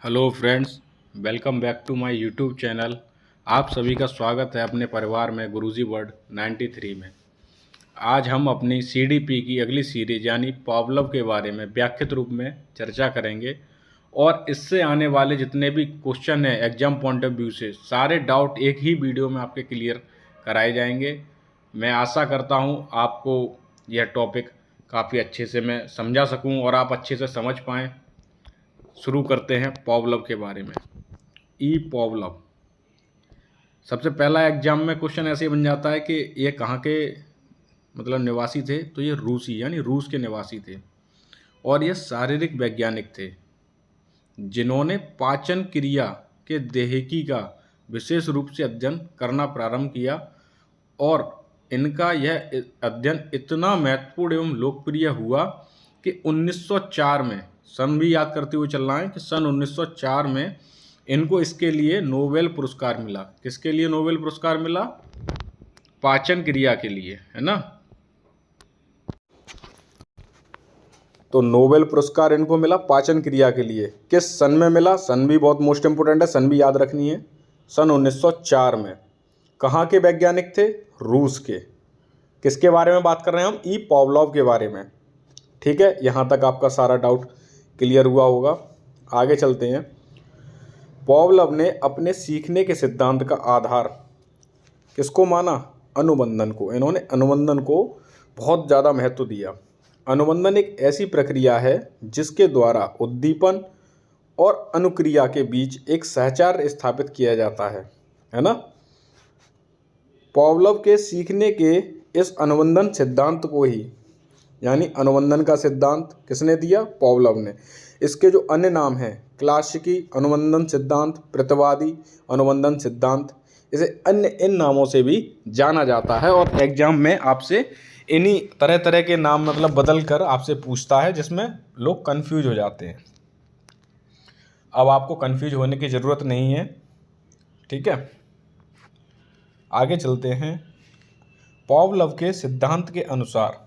Hello friends, welcome back to my YouTube channel. आप सभी का स्वागत है अपने परिवार में गुरुजी वर्ड 93 में। आज हम अपनी सीडीपी की अगली सीरीज यानी पावलव के बारे में व्याख्यात रूप में चर्चा करेंगे और इससे आने वाले जितने भी क्वेश्चन हैं एग्जाम पॉइंट ऑफ व्यू से सारे डाउट एक ही वीडियो में आपके क्लियर कराए जाएंगे। मैं आशा करता हूं आपको यह टॉपिक काफ़ी अच्छे से मैं समझा सकूं और आप अच्छे से समझ पाएँ। शुरू करते हैं पावलव के बारे में। ई पावलव सबसे पहला एग्जाम में क्वेश्चन ऐसे ही बन जाता है कि ये कहाँ के मतलब निवासी थे, तो ये रूसी यानी रूस के निवासी थे और ये शारीरिक वैज्ञानिक थे जिन्होंने पाचन क्रिया के देहिकी का विशेष रूप से अध्ययन करना प्रारंभ किया और इनका यह अध्ययन इतना महत्वपूर्ण एवं लोकप्रिय हुआ कि 1904 में, सन भी याद करते हुए चलना है कि सन 1904 में इनको इसके लिए नोबेल पुरस्कार मिला। किसके लिए नोबेल पुरस्कार मिला? पाचन क्रिया के लिए, है ना। तो नोबेल पुरस्कार इनको मिला पाचन क्रिया के लिए। किस सन में मिला? सन भी बहुत मोस्ट इंपोर्टेंट है, सन भी याद रखनी है। सन 1904 में। कहाँ के वैज्ञानिक थे? रूस के। किसके बारे में बात कर रहे हैं हम? ई पावलोव के बारे में। ठीक है, यहाँ तक आपका सारा डाउट क्लियर हुआ होगा। आगे चलते हैं। पावलोव ने अपने सीखने के सिद्धांत का आधार किसको माना? अनुबंधन को। इन्होंने अनुबंधन को बहुत ज़्यादा महत्व दिया। अनुबंधन एक ऐसी प्रक्रिया है जिसके द्वारा उद्दीपन और अनुक्रिया के बीच एक सहचार स्थापित किया जाता है ना। पावलोव के सीखने के इस अनुबंधन सिद्धांत को ही यानी अनुबंधन का सिद्धांत किसने दिया? पावलोव ने। इसके जो अन्य नाम हैं क्लासिकी अनुबंधन सिद्धांत, प्रतिवादी अनुबंधन सिद्धांत, इसे अन्य इन नामों से भी जाना जाता है और एग्जाम में आपसे इन्हीं तरह तरह के नाम मतलब बदल कर आपसे पूछता है जिसमें लोग कंफ्यूज हो जाते हैं। अब आपको कंफ्यूज होने की ज़रूरत नहीं है, ठीक है। आगे चलते हैं। पावलोव के सिद्धांत के अनुसार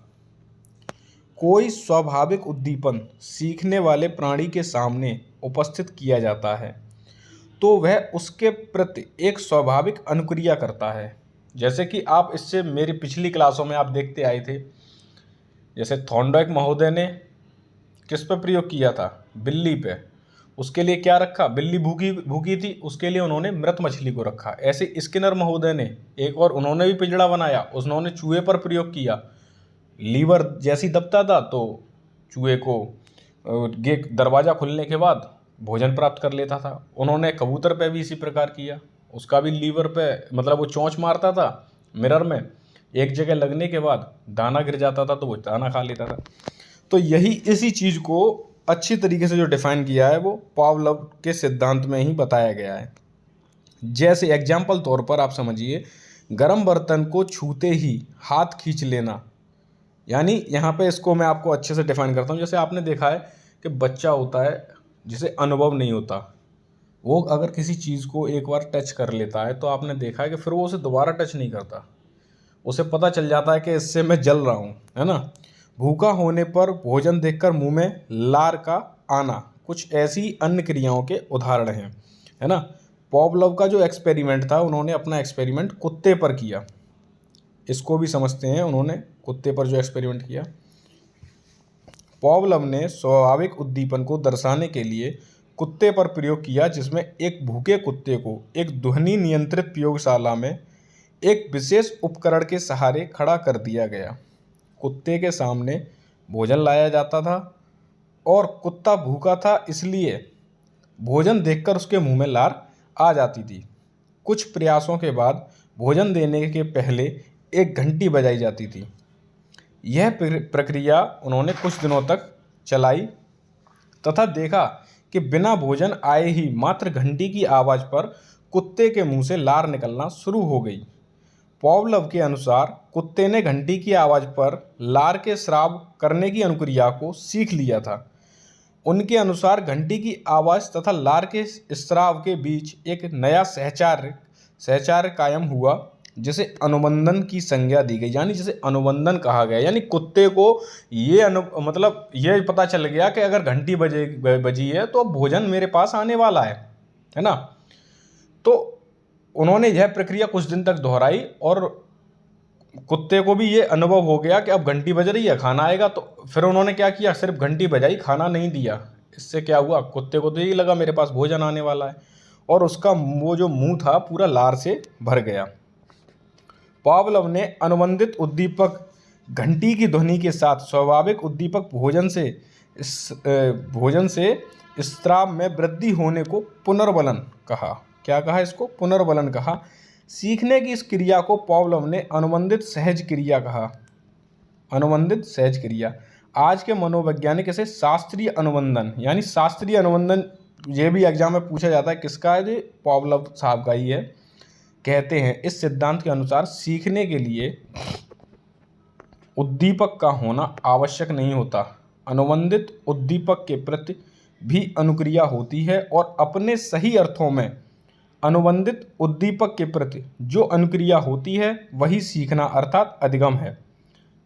कोई स्वाभाविक उद्दीपन सीखने वाले प्राणी के सामने उपस्थित किया जाता है तो वह उसके प्रति एक स्वाभाविक अनुक्रिया करता है। जैसे कि आप इससे मेरी पिछली क्लासों में आप देखते आए थे, जैसे थॉर्नडाइक महोदय ने किस पर प्रयोग किया था? बिल्ली पे। उसके लिए क्या रखा? बिल्ली भूखी भूखी थी, उसके लिए उन्होंने मृत मछली को रखा। ऐसे स्किनर महोदय ने एक और उन्होंने भी पिंजड़ा बनाया, उन्होंने चूहे पर प्रयोग किया। लीवर जैसी दबता था तो चूहे को गेट दरवाज़ा खुलने के बाद भोजन प्राप्त कर लेता था। उन्होंने कबूतर पे भी इसी प्रकार किया, उसका भी लीवर पे मतलब वो चोंच मारता था मिरर में, एक जगह लगने के बाद दाना गिर जाता था तो वो दाना खा लेता था। तो यही इसी चीज़ को अच्छी तरीके से जो डिफाइन किया है वो पावलोव के सिद्धांत में ही बताया गया है। जैसे एग्जाम्पल तौर पर आप समझिए, गर्म बर्तन को छूते ही हाथ खींच लेना, यानी यहाँ पे इसको मैं आपको अच्छे से डिफाइन करता हूँ। जैसे आपने देखा है कि बच्चा होता है जिसे अनुभव नहीं होता, वो अगर किसी चीज़ को एक बार टच कर लेता है तो आपने देखा है कि फिर वो उसे दोबारा टच नहीं करता, उसे पता चल जाता है कि इससे मैं जल रहा हूँ, है ना। भूखा होने पर भोजन देखकर मुंह में लार का आना, कुछ ऐसी अन्य क्रियाओं के उदाहरण हैं, है ना। पावलोव का जो एक्सपेरिमेंट था, उन्होंने अपना एक्सपेरिमेंट कुत्ते पर किया। इसको भी समझते हैं, उन्होंने कुत्ते पर जो एक्सपेरिमेंट किया। पावलोव ने स्वाभाविक उद्दीपन को दर्शाने के लिए कुत्ते पर प्रयोग किया, जिसमें एक भूखे कुत्ते को एक ध्वनि नियंत्रित प्रयोगशाला में एक विशेष उपकरण के सहारे खड़ा कर दिया गया। कुत्ते के सामने भोजन लाया जाता था और कुत्ता भूखा था, इसलिए भोजन देखकर उसके मुंह में लार आ जाती थी। कुछ प्रयासों के बाद भोजन देने के पहले एक घंटी बजाई जाती थी। यह प्रक्रिया उन्होंने कुछ दिनों तक चलाई तथा देखा कि बिना भोजन आए ही मात्र घंटी की आवाज़ पर कुत्ते के मुंह से लार निकलना शुरू हो गई। पावलोव के अनुसार कुत्ते ने घंटी की आवाज़ पर लार के स्राव करने की अनुक्रिया को सीख लिया था। उनके अनुसार घंटी की आवाज़ तथा लार के स्राव के बीच एक नया सहचार कायम हुआ जिसे अनुबंधन की संज्ञा दी गई, यानी जिसे अनुबंधन कहा गया। यानी कुत्ते को ये मतलब ये पता चल गया कि अगर घंटी बजी है तो अब भोजन मेरे पास आने वाला है ना। तो उन्होंने यह प्रक्रिया कुछ दिन तक दोहराई और कुत्ते को भी ये अनुभव हो गया कि अब घंटी बज रही है, खाना आएगा। तो फिर उन्होंने क्या किया, सिर्फ घंटी बजाई, खाना नहीं दिया। इससे क्या हुआ, कुत्ते को तो यही लगा मेरे पास भोजन आने वाला है, और उसका वो जो मुंह था पूरा लार से भर गया। पावलोव ने अनुबंधित उद्दीपक घंटी की ध्वनि के साथ स्वाभाविक उद्दीपक भोजन से स्राव में वृद्धि होने को पुनर्बलन कहा। क्या कहा इसको? पुनर्बलन कहा। सीखने की इस क्रिया को पावलोव ने अनुबंधित सहज क्रिया कहा। अनुबंधित सहज क्रिया। आज के मनोवैज्ञानिक इसे शास्त्रीय अनुबंधन, यानी शास्त्रीय अनुबंधन, ये भी एग्जाम में पूछा जाता है, किसका है? पावलोव साहब का ही है। कहते हैं इस सिद्धांत के अनुसार सीखने के लिए उद्दीपक का होना आवश्यक नहीं होता। अनुबंधित उद्दीपक के प्रति भी अनुक्रिया होती है और अपने सही अर्थों में अनुबंधित उद्दीपक के प्रति जो अनुक्रिया होती है वही सीखना अर्थात अधिगम है।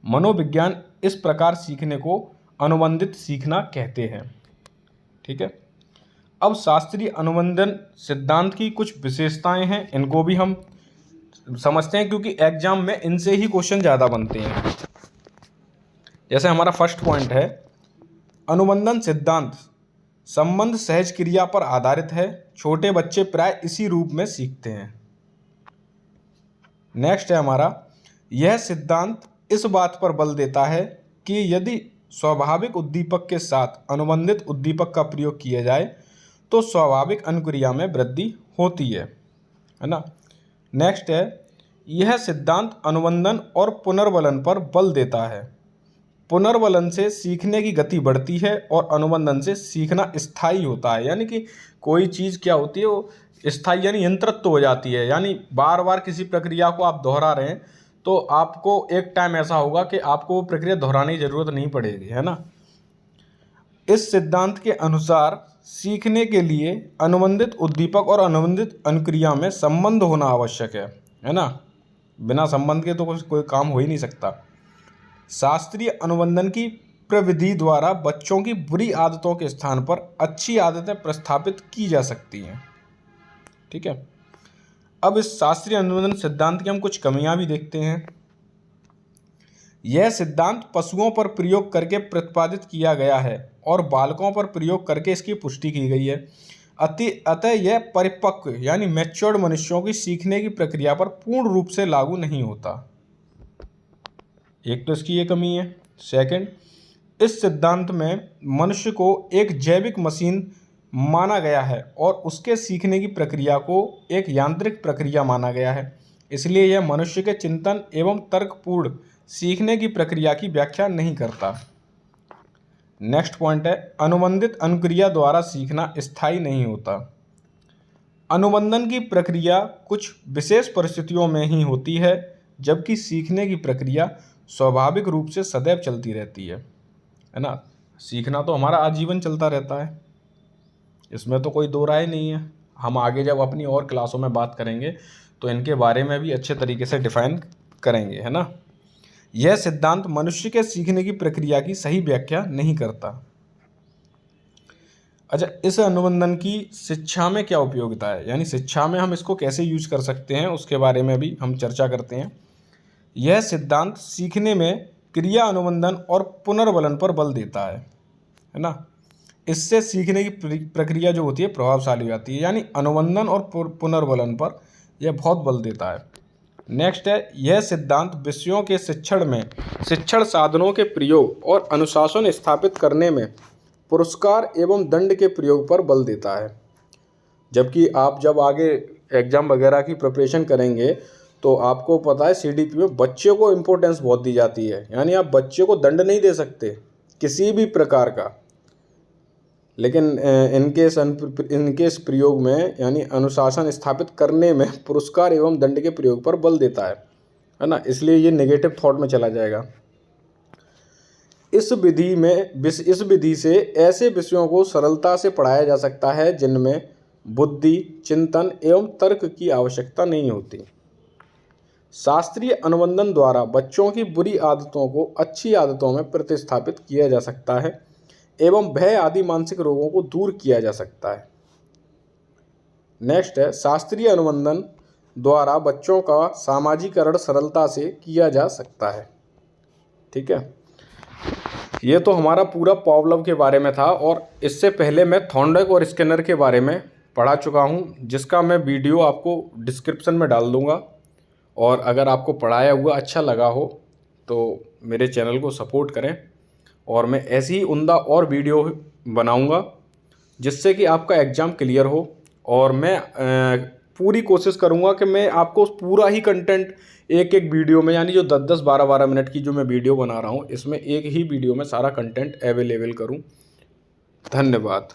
मनोविज्ञान इस प्रकार सीखने को अनुबंधित सीखना कहते हैं। ठीक है। अब शास्त्रीय अनुबंधन सिद्धांत की कुछ विशेषताएं हैं, इनको भी हम समझते हैं क्योंकि एग्जाम में इनसे ही क्वेश्चन ज़्यादा बनते हैं। जैसे हमारा फर्स्ट पॉइंट है, अनुबंधन सिद्धांत संबंध सहज क्रिया पर आधारित है। छोटे बच्चे प्राय इसी रूप में सीखते हैं। नेक्स्ट है हमारा, यह सिद्धांत इस बात पर बल देता है कि यदि स्वाभाविक उद्दीपक के साथ अनुबंधित उद्दीपक का प्रयोग किया जाए तो स्वाभाविक अनुक्रिया में वृद्धि होती है ना। नेक्स्ट है, यह सिद्धांत अनुबंधन और पुनर्बलन पर बल देता है। पुनर्बलन से सीखने की गति बढ़ती है और अनुबंधन से सीखना स्थायी होता है। यानी कि कोई चीज़ क्या होती है, वो स्थायी यानी यंत्रत्व हो जाती है। यानी बार बार किसी प्रक्रिया को आप दोहरा रहे हैं तो आपको एक टाइम ऐसा होगा कि आपको वो प्रक्रिया दोहराने की जरूरत नहीं पड़ेगी, है ना। इस सिद्धांत के अनुसार सीखने के लिए अनुबंधित उद्दीपक और अनुबंधित अनुक्रिया में संबंध होना आवश्यक है ना। बिना संबंध के तो कोई काम हो ही नहीं सकता। शास्त्रीय अनुबंधन की प्रविधि द्वारा बच्चों की बुरी आदतों के स्थान पर अच्छी आदतें प्रस्थापित की जा सकती हैं। ठीक है। अब इस शास्त्रीय अनुबंधन सिद्धांत की हम कुछ कमियां भी देखते हैं। यह सिद्धांत पशुओं पर प्रयोग करके प्रतिपादित किया गया है और बालकों पर प्रयोग करके इसकी पुष्टि की गई है। अतः यह परिपक्व यानी मैच्योर्ड मनुष्यों की सीखने की प्रक्रिया पर पूर्ण रूप से लागू नहीं होता। एक तो इसकी ये कमी है। सेकंड, इस सिद्धांत में मनुष्य को एक जैविक मशीन माना गया है और उसके सीखने की प्रक्रिया को एक यांत्रिक प्रक्रिया माना गया है, इसलिए यह मनुष्य के चिंतन एवं तर्कपूर्ण सीखने की प्रक्रिया की व्याख्या नहीं करता। नेक्स्ट पॉइंट है, अनुबंधित अनुक्रिया द्वारा सीखना स्थायी नहीं होता। अनुबंधन की प्रक्रिया कुछ विशेष परिस्थितियों में ही होती है, जबकि सीखने की प्रक्रिया स्वाभाविक रूप से सदैव चलती रहती है ना। सीखना तो हमारा आजीवन चलता रहता है, इसमें तो कोई दो राय नहीं है। हम आगे जब अपनी और क्लासों में बात करेंगे तो इनके बारे में भी अच्छे तरीके से डिफाइन करेंगे, है ना। यह सिद्धांत मनुष्य के सीखने की प्रक्रिया की सही व्याख्या नहीं करता। अच्छा, इस अनुबंधन की शिक्षा में क्या उपयोगिता है, यानी शिक्षा में हम इसको कैसे यूज कर सकते हैं, उसके बारे में भी हम चर्चा करते हैं। यह सिद्धांत सीखने में क्रिया अनुबंधन और पुनर्बलन पर बल देता है ना। इससे सीखने की प्रक्रिया जो होती है प्रभावशाली हो जाती है, यानी अनुबंधन और पुनर्बलन पर यह बहुत बल देता है। नेक्स्ट है, यह सिद्धांत विषयों के शिक्षण में शिक्षण साधनों के प्रयोग और अनुशासन स्थापित करने में पुरस्कार एवं दंड के प्रयोग पर बल देता है। जबकि आप जब आगे एग्जाम वगैरह की प्रिपरेशन करेंगे तो आपको पता है सीडीपी में बच्चे को इम्पोर्टेंस बहुत दी जाती है, यानी आप बच्चे को दंड नहीं दे सकते किसी भी प्रकार का, लेकिन इनके इस प्रयोग में यानी अनुशासन स्थापित करने में पुरस्कार एवं दंड के प्रयोग पर बल देता है ना। इसलिए ये नेगेटिव थॉट में चला जाएगा। इस विधि से ऐसे विषयों को सरलता से पढ़ाया जा सकता है जिनमें बुद्धि, चिंतन एवं तर्क की आवश्यकता नहीं होती। शास्त्रीय अनुबंधन द्वारा बच्चों की बुरी आदतों को अच्छी आदतों में प्रतिस्थापित किया जा सकता है एवं भय आदि मानसिक रोगों को दूर किया जा सकता है। नेक्स्ट है, शास्त्रीय अनुबंधन द्वारा बच्चों का सामाजिकरण सरलता से किया जा सकता है। ठीक है, ये तो हमारा पूरा पावलोव के बारे में था, और इससे पहले मैं थॉर्नडाइक और स्किनर के बारे में पढ़ा चुका हूँ, जिसका मैं वीडियो आपको डिस्क्रिप्शन में डाल दूँगा। और अगर आपको पढ़ाया हुआ अच्छा लगा हो तो मेरे चैनल को सपोर्ट करें, और मैं ऐसी ही उम्दा और वीडियो बनाऊँगा जिससे कि आपका एग्ज़ाम क्लियर हो। और मैं पूरी कोशिश करूँगा कि मैं आपको पूरा ही कंटेंट एक एक वीडियो में, यानी जो 10-10, 12-12 मिनट की जो मैं वीडियो बना रहा हूँ, इसमें एक ही वीडियो में सारा कंटेंट अवेलेबल करूँ। धन्यवाद।